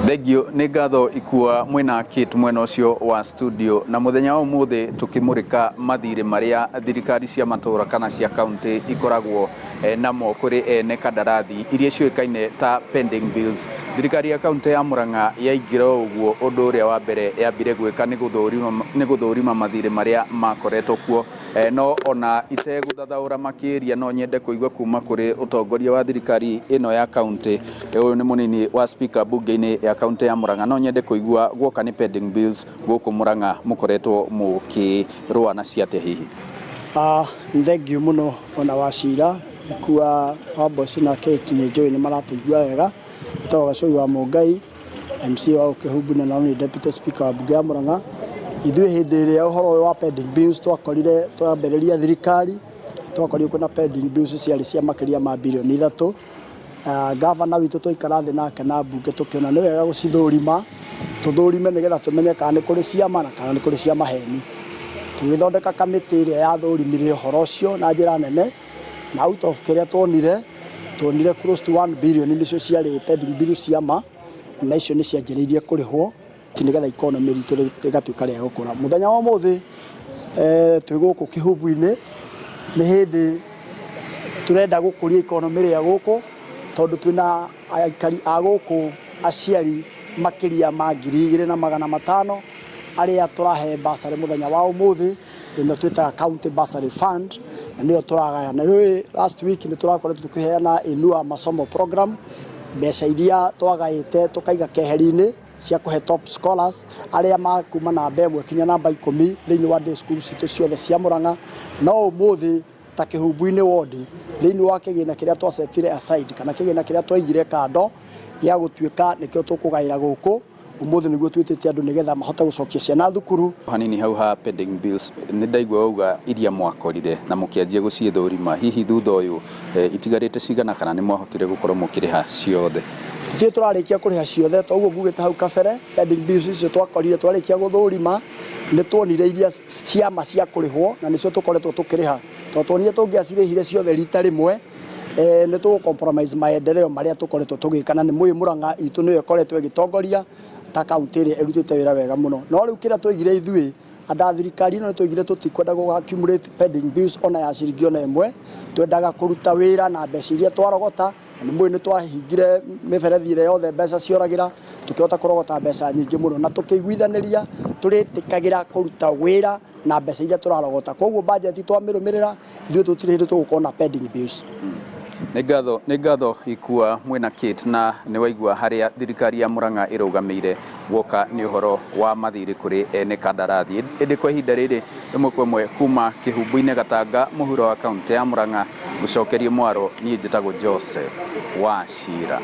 Thegio nĩ ngatho ikua mwena Kate mwena ũcio wa studio na muthenya wa ũmũthĩ tukimurika mathirĩ marĩa thirikari cia matura kana cia county ikoragwo namo kuri ene kandarathi iria ciũĩkaine ta pending bills. Thirikari ya county ya Murang'a yaingira ũguo ũndũ ũrĩa wa mbere yambire gwĩka nĩ gũthũrima mathirĩ marĩa makoretwo kuo, no ona itegũthathaũra makĩria no nyende kũigua kuma kuri ũtongoria wa thirikari ĩno ya county. Ũyũ nĩ mũnini wa speaker bunge-inĩ ya county ya Murang'a, no nyende kũigua guoka nĩ pending bills gũkũ Murang'a mũkoretwo mũkĩrũa na ciate hihi. Thengio mũno ona wacira ikua Wamboci na Kate nĩ njũĩ nĩ marateithia wega. Twaga Gacũi wa Mũngai MC wa Kĩhumbu na nĩ deputy speaker wa bunge ya Murang'a. Ithuĩ hĩndĩ ĩrĩa ũhoro wa pending bills twakorire twambĩrĩria thirikari twakorire kwĩna pending bills ciarĩ cia makĩria ma bilioni 3. Gavana witũ twaikara thĩ nake na bunge tũkĩona nĩ wega gũcithũrima tũthũrime nĩgetha tũmenye kana nĩ kũrĩ ciama na kana nĩ kũrĩ cia maheni. Tũgĩthondeka kamĩtĩ ĩrĩa yathũrimire ũhoro ũcio na njĩra nene, na out of kĩrĩa tuonire close to 1 billion nĩcio ciarĩ pending bills ciama, na icio nĩ cianjĩrĩirie kũrĩhwo nĩgetha economy ritũ rĩgatuĩka rĩa gũkũra. Mũthenya wa ũmũthĩ twĩ gũkũ Kĩhumbu-inĩ nĩ hĩndĩ turenda gũkũria economy rĩa gũkũ, tondũ twĩna aikari a gũkũ aciari makĩria ma 2,500 arĩa tũrahe basarĩ mũthenya wa ũmũthĩ, ĩno twĩtaga county bursary fund, na nĩyo tũragaya. Na rĩu last week nĩ tũrakoretwo tũkĩheana Inua Masomo program, mbeca iria twagaĩte tũkaiga keheri-inĩ cia kũhe top scholars arĩa makuma namba 1 kinya namba 10 thĩinĩ wa day school citũ ciothe cia Murang'a. No ũmũthĩ ta Kĩhumbu-inĩ ward thĩinĩ wa kĩgĩna kĩrĩa twacetire aside kana kĩgĩna kĩrĩa twaigire kando gĩa gũtuĩka nĩkĩo tũkũgaĩra gũkũ ũmũthĩ nĩguo twĩtĩte andũ nĩgetha mahote gũcokia ciana thukuru. Hanini hau ha pending bills nĩ ndaigua uga iria mwakorire na mũkĩanjia gũciĩthũrima, hihi thutha ũyũ itigarĩte cigana kana nĩ mwahotire gũkorwo mũkĩrĩha ciothe? Tũtirĩ tũrarĩkia kũrĩha ciothe, toguo ngugĩte hau kabere pending bills icio twakorire twarĩkia gũthũrima nĩ tuonire iria ciama cia kũrĩhwo na nĩcio tũkoretwo tũkĩrĩha, tondũ tuonire tũngĩacirĩhire ciothe rita rĩmwe nĩ tũgũ-compromise maendeleo marĩa tũkoretwo tũgĩka, na nĩ mũĩ Murang'a itũ nĩyo ĩkoretwo ĩgĩtongoria ta kaunti ĩrĩa ĩrutĩte wĩra wega mũno. No rĩu kĩrĩa twaigire ithuĩ andũ a thirikari ĩno nĩ twaigire tũtikwenda gũ-accumulate pending bills ona ya ciringi ona ĩmwe, twendaga kũruta wĩra na mbeca iria twarogota. Nĩ mũĩ nĩ twahingire mĩberethi ĩrĩa yothe mbeca cioragĩra, tũkĩhota kũrogota mbeca nyingĩ mũno na tũkĩiguithanĩria tũrĩtĩkagĩra kũruta wĩra na mbeca iria tũrarogota. Koguo budget twamĩrũmĩrĩra ithuĩ tũtirĩ hĩndĩ tũgũkorwo na pending bills. Nĩ ngatho ikua mwena Kate, na nĩ waigua harĩa thirikari ya Murang'a ĩrũgamĩire guoka nĩ ũhoro wa mathirĩ kũrĩ ene kandarathi. Ĩndĩ kwa ihinda rĩrĩ ĩmwe kwa ĩmwe kuma Kĩhumbu-inĩ Gatanga mũhuro wa kaunti ya Murang'a gũcokeria Mwaro, niĩ njĩtagwo Joseph Wachira.